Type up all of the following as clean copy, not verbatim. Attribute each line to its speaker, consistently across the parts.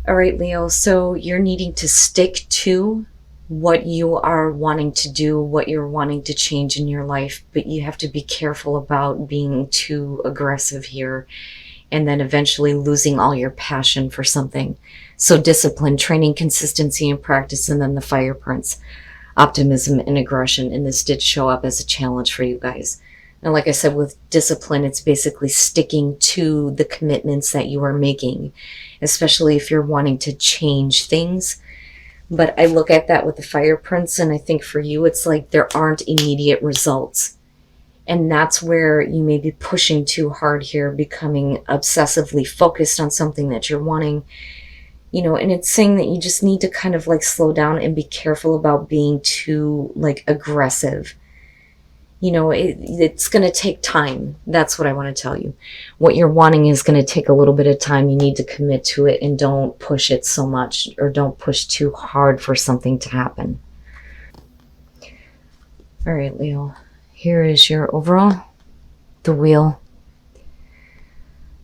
Speaker 1: All right, Leo, so you're needing to stick to what you are wanting to do, what you're wanting to change in your life, but you have to be careful about being too aggressive here and then eventually losing all your passion for something. So, discipline, training, consistency, and practice, and then the fire prints, optimism, and aggression. And this did show up as a challenge for you guys. And like I said, with discipline, it's basically sticking to the commitments that you are making, especially if you're wanting to change things. But I look at that with the fire prints, and I think for you, it's like there aren't immediate results. And that's where you may be pushing too hard here, becoming obsessively focused on something that you're wanting, and it's saying that you just need to kind of like slow down and be careful about being too like aggressive. It's going to take time. That's what I want to tell you. What you're wanting is going to take a little bit of time. You need to commit to it and don't push it so much, or don't push too hard for something to happen. All right, Leo. Here is your overall, the wheel.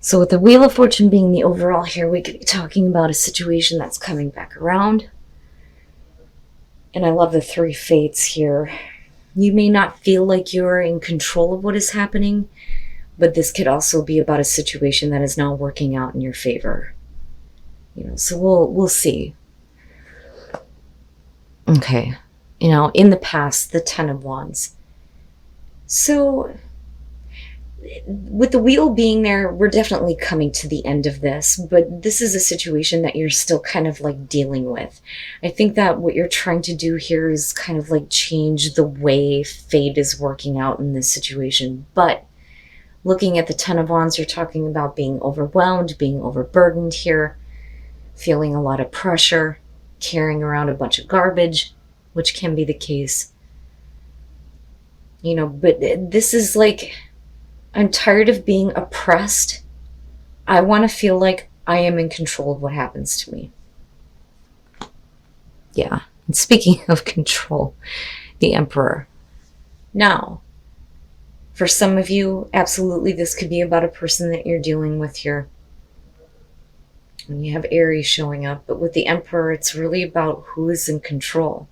Speaker 1: So with the Wheel of Fortune being the overall here, we could be talking about a situation that's coming back around. And I love the three fates here. You may not feel like you're in control of what is happening, but this could also be about a situation that is now working out in your favor. So we'll see. Okay. In the past, the Ten of Wands. So with the wheel being there, we're definitely coming to the end of this, but this is a situation that you're still kind of like dealing with. I think that what you're trying to do here is kind of like change the way fate is working out in this situation. But looking at the Ten of Wands, you're talking about being overwhelmed, being overburdened here, feeling a lot of pressure, carrying around a bunch of garbage, which can be the case. But this is like, I'm tired of being oppressed. I want to feel like I am in control of what happens to me. Yeah. And speaking of control, the Emperor. Now, for some of you, absolutely, this could be about a person that you're dealing with here. And you have Aries showing up, but with the Emperor, it's really about who is in control.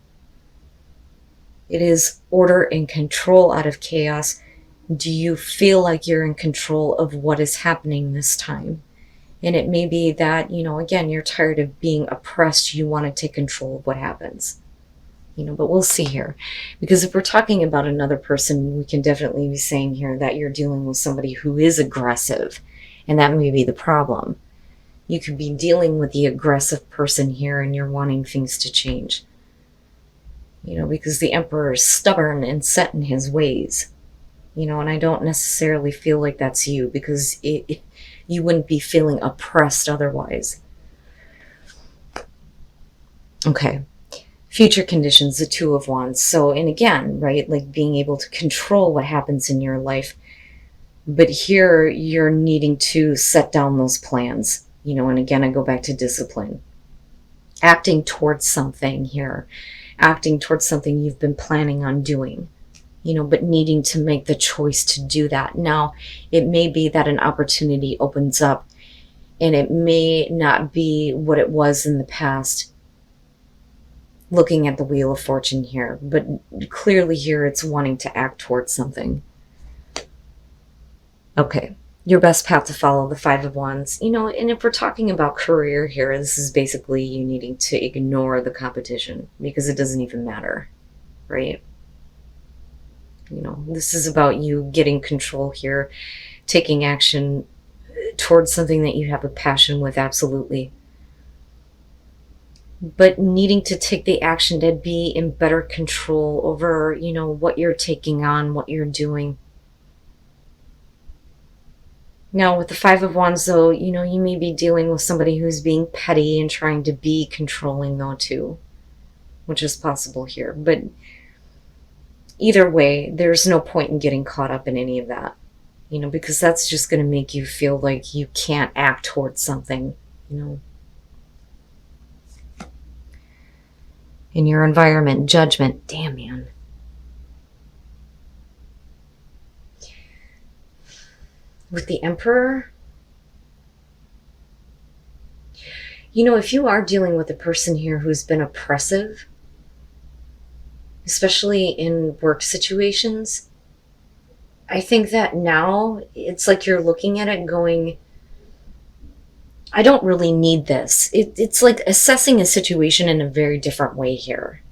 Speaker 1: It is order and control out of chaos. Do you feel like you're in control of what is happening this time? And it may be that, again, you're tired of being oppressed. You want to take control of what happens. But we'll see here. Because if we're talking about another person, we can definitely be saying here that you're dealing with somebody who is aggressive. And that may be the problem. You could be dealing with the aggressive person here and you're wanting things to change. Because the Emperor is stubborn and set in his ways. And I don't necessarily feel like that's you, because you wouldn't be feeling oppressed otherwise. Okay. Future conditions, the Two of Wands. So, and again, right, like being able to control what happens in your life. But here you're needing to set down those plans, and again, I go back to discipline. Acting towards something here. Acting towards something you've been planning on doing. But needing to make the choice to do that. Now, it may be that an opportunity opens up and it may not be what it was in the past, looking at the Wheel of Fortune here, but clearly here it's wanting to act towards something. Okay, your best path to follow, the Five of Wands. And if we're talking about career here, this is basically you needing to ignore the competition because it doesn't even matter, right? This is about you getting control here, taking action towards something that you have a passion with, absolutely. But needing to take the action to be in better control over, what you're taking on, what you're doing. Now, with the Five of Wands, though, you may be dealing with somebody who's being petty and trying to be controlling, though, too, which is possible here. But either way, there's no point in getting caught up in any of that, because that's just going to make you feel like you can't act towards something, In your environment, judgment. Damn, man. With the Emperor, If you are dealing with a person here who's been oppressive, especially in work situations, I think that now it's like you're looking at it going, I don't really need this. It's like assessing a situation in a very different way here.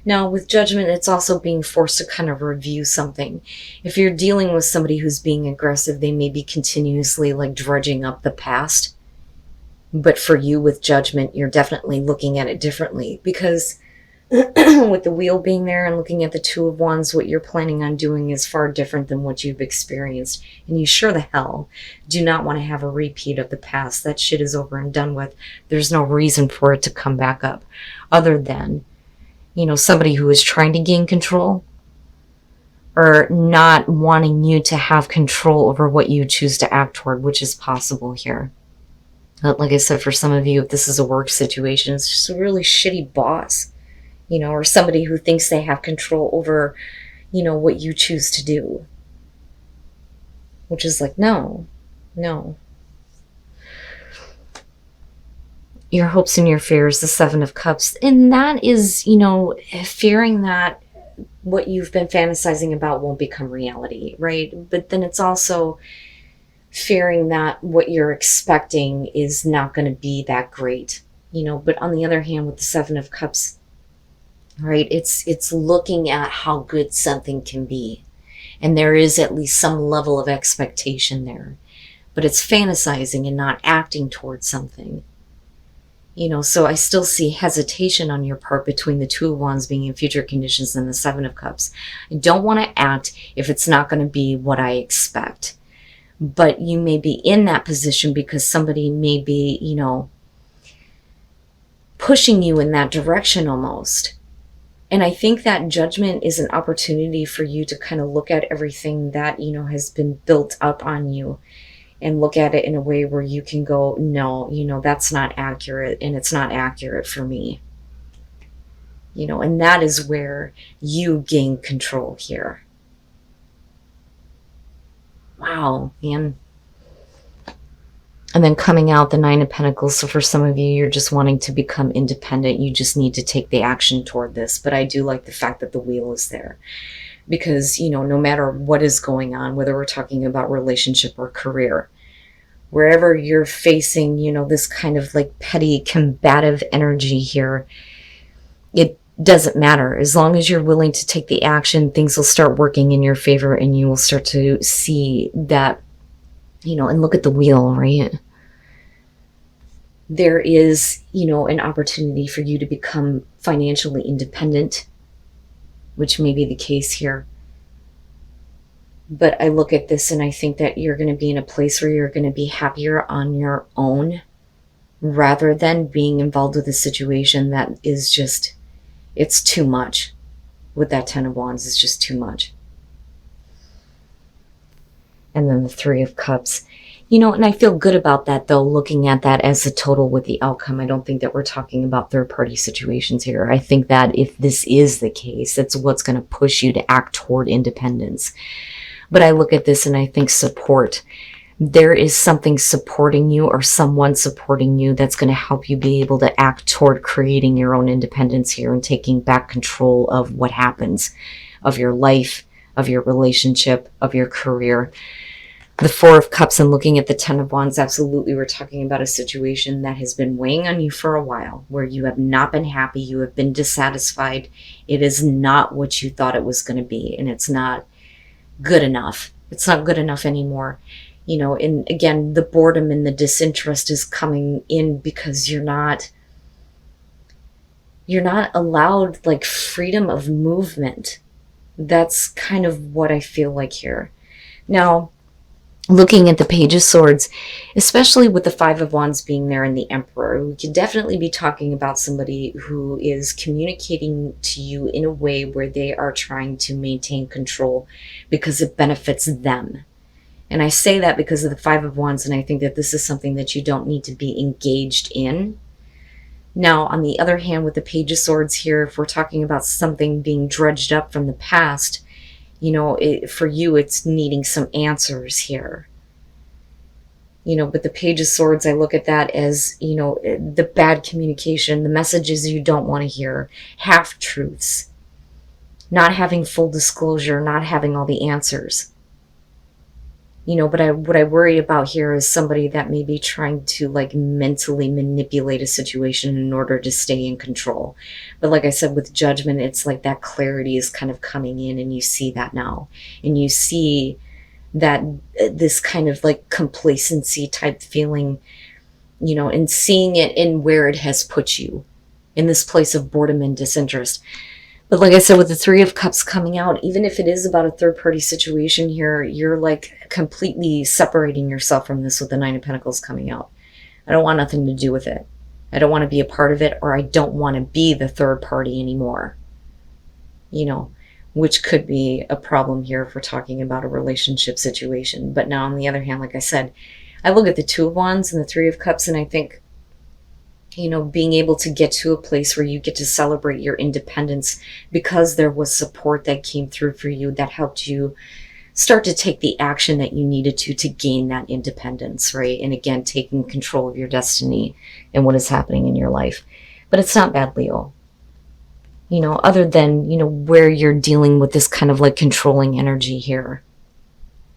Speaker 1: Now with judgment, it's also being forced to kind of review something. If you're dealing with somebody who's being aggressive, they may be continuously like dredging up the past. But for you with judgment, you're definitely looking at it differently, because with the wheel being there and looking at the Two of Wands, what you're planning on doing is far different than what you've experienced. And you sure the hell do not want to have a repeat of the past. That shit is over and done with. There's no reason for it to come back up other than, somebody who is trying to gain control or not wanting you to have control over what you choose to act toward, which is possible here. Like I said, for some of you, if this is a work situation, it's just a really shitty boss. Or somebody who thinks they have control over, what you choose to do. Which is like, no. Your hopes and your fears, the Seven of Cups. And that is, fearing that what you've been fantasizing about won't become reality, right? But then it's also fearing that what you're expecting is not going to be that great. But on the other hand, with the Seven of Cups, right, it's looking at how good something can be, and there is at least some level of expectation there, but it's fantasizing and not acting towards something. So I still see hesitation on your part between the Two of Wands being in future conditions and the Seven of Cups. I don't want to act if it's not going to be what I expect, but you may be in that position because somebody may be pushing you in that direction almost. And I think that judgment is an opportunity for you to kind of look at everything that, has been built up on you, and look at it in a way where you can go, no, that's not accurate, and it's not accurate for me. And that is where you gain control here. Wow, man. And then coming out the Nine of Pentacles. So for some of you, you're just wanting to become independent. You just need to take the action toward this. But I do like the fact that the wheel is there. Because, no matter what is going on, whether we're talking about relationship or career, wherever you're facing, this kind of like petty combative energy here, it doesn't matter. As long as you're willing to take the action, things will start working in your favor, and you will start to see that, and look at the wheel, right? There is, an opportunity for you to become financially independent, which may be the case here. But I look at this and I think that you're going to be in a place where you're going to be happier on your own, rather than being involved with a situation that is just, it's too much. With that Ten of Wands, it's just too much. And then the Three of Cups. And I feel good about that, though, looking at that as a total with the outcome. I don't think that we're talking about third-party situations here. I think that if this is the case, that's what's going to push you to act toward independence. But I look at this and I think support. There is something supporting you, or someone supporting you, that's going to help you be able to act toward creating your own independence here and taking back control of what happens, of your life, of your relationship, of your career. The Four of Cups and looking at the Ten of Wands, absolutely, we're talking about a situation that has been weighing on you for a while, where you have not been happy, you have been dissatisfied. It is not what you thought it was going to be, and it's not good enough. It's not good enough anymore. And again, the boredom and the disinterest is coming in because you're not allowed like freedom of movement. That's kind of what I feel like here. Now, looking at the Page of Swords, especially with the Five of Wands being there and the Emperor, we could definitely be talking about somebody who is communicating to you in a way where they are trying to maintain control because it benefits them. And I say that because of the Five of Wands, and I think that this is something that you don't need to be engaged in. Now, on the other hand, with the Page of Swords here, if we're talking about something being dredged up from the past, for you, it's needing some answers here. But the Page of Swords, I look at that as, the bad communication, the messages you don't want to hear, half-truths, not having full disclosure, not having all the answers. But what I worry about here is somebody that may be trying to like mentally manipulate a situation in order to stay in control. But like I said, with Judgment, it's like that clarity is kind of coming in, and you see that now. And you see that this kind of like complacency type feeling, and seeing it in where it has put you, in this place of boredom and disinterest. But like I said, with the Three of Cups coming out, even if it is about a third party situation here, you're like completely separating yourself from this with the Nine of Pentacles coming out. I don't want nothing to do with it. I don't want to be a part of it, or I don't want to be the third party anymore. Which could be a problem here if we're talking about a relationship situation. But now on the other hand, like I said, I look at the Two of Wands and the Three of Cups, and I think, being able to get to a place where you get to celebrate your independence because there was support that came through for you that helped you start to take the action that you needed to gain that independence, right? And again, taking control of your destiny and what is happening in your life. But it's not bad, Leo. Other than, where you're dealing with this kind of like controlling energy here,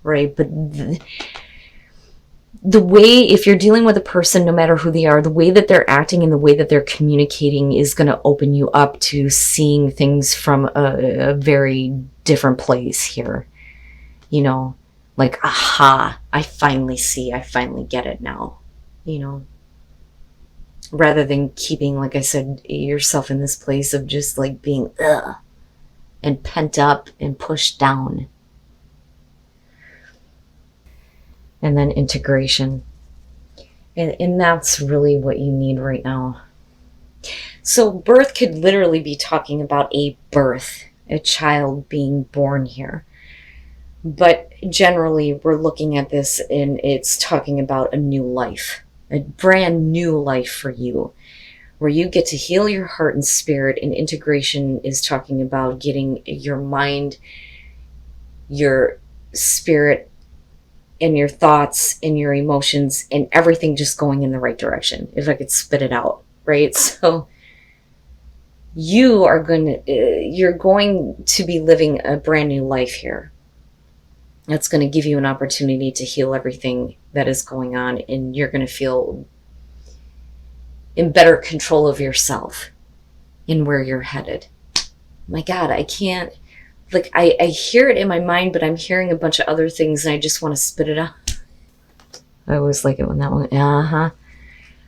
Speaker 1: right? But the way, if you're dealing with a person, no matter who they are, the way that they're acting and the way that they're communicating is going to open you up to seeing things from a very different place here. Like, aha, I finally see, I finally get it now, rather than keeping, like I said, yourself in this place of just like being and pent up and pushed down. And then integration. And that's really what you need right now. So birth could literally be talking about a birth, a child being born here. But generally, we're looking at this and it's talking about a new life, a brand new life for you, where you get to heal your heart and spirit. And integration is talking about getting your mind, your spirit, and your thoughts and your emotions and everything just going in the right direction, if I could spit it out, right? So you're going to be living a brand new life here. That's going to give you an opportunity to heal everything that is going on, and you're going to feel in better control of yourself and where you're headed. My God, I can't, like, I hear it in my mind, but I'm hearing a bunch of other things and I just want to spit it out. I always like it when that one,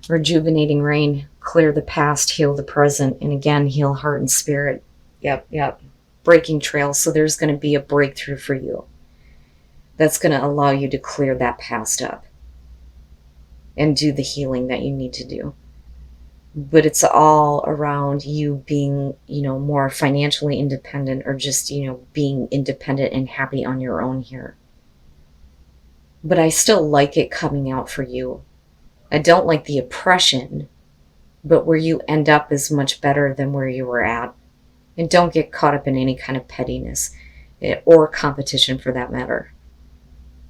Speaker 1: rejuvenating rain, clear the past, heal the present, and again, heal heart and spirit. Yep. Breaking trails. So there's going to be a breakthrough for you. That's going to allow you to clear that past up and do the healing that you need to do. But it's all around you being, more financially independent, or just, being independent and happy on your own here. But I still like it coming out for you. I don't like the oppression, but where you end up is much better than where you were at. And don't get caught up in any kind of pettiness or competition for that matter.